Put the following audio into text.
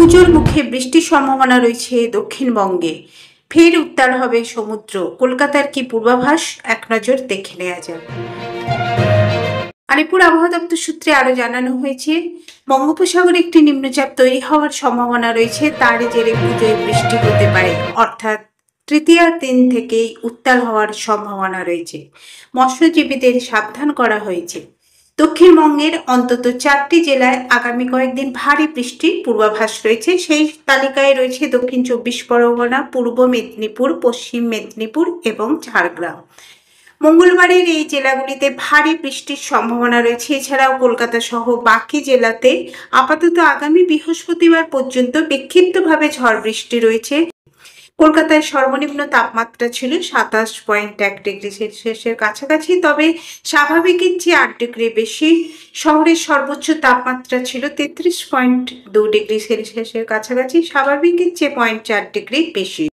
পুজোর মুখে বৃষ্টির সম্ভাবনা রয়েছে দক্ষিণবঙ্গে। ফের উত্তাল হবে সমুদ্র। কলকাতার কি পূর্বাভাস, এক নজর দেখে নেওয়া যাক। আলিপুর আবহাওয়া দপ্তর সূত্রে আরো জানানো হয়েছে, বঙ্গোপসাগরে একটি নিম্নচাপ তৈরি হওয়ার সম্ভাবনা রয়েছে। তার জেরে পুজোয় বৃষ্টি হতে পারে, অর্থাৎ তৃতীয় দিন থেকেই উত্তাল হওয়ার সম্ভাবনা রয়েছে। মৎস্যজীবীদের সাবধান করা হয়েছে। দক্ষিণবঙ্গের অন্তত 4টি জেলায় আগামী কয়েকদিন ভারী বৃষ্টির পূর্বাভাস রয়েছে। সেই তালিকায় রয়েছে দক্ষিণ 24 পরগনা, পূর্ব মেদিনীপুর, পশ্চিম মেদিনীপুর এবং ঝাড়গ্রাম। মঙ্গলবারের এই জেলাগুলিতে ভারী বৃষ্টির সম্ভাবনা রয়েছে। এছাড়াও কলকাতা সহ বাকি জেলাতে আপাতত আগামী বৃহস্পতিবার পর্যন্ত বিক্ষিপ্তভাবে ঝড় বৃষ্টি রয়েছে। কলকাতায় সর্বনিম্ন তাপমাত্রা ছিল 27.1 ডিগ্রি সেলসিয়াসের কাছাকাছি, তবে স্বাভাবিকের চেয়ে 8 ডিগ্রি বেশি। শহরের সর্বোচ্চ তাপমাত্রা ছিল 33.2 ডিগ্রি সেলসিয়াসের কাছাকাছি, স্বাভাবিকের চেয়ে 0.4 ডিগ্রি বেশি।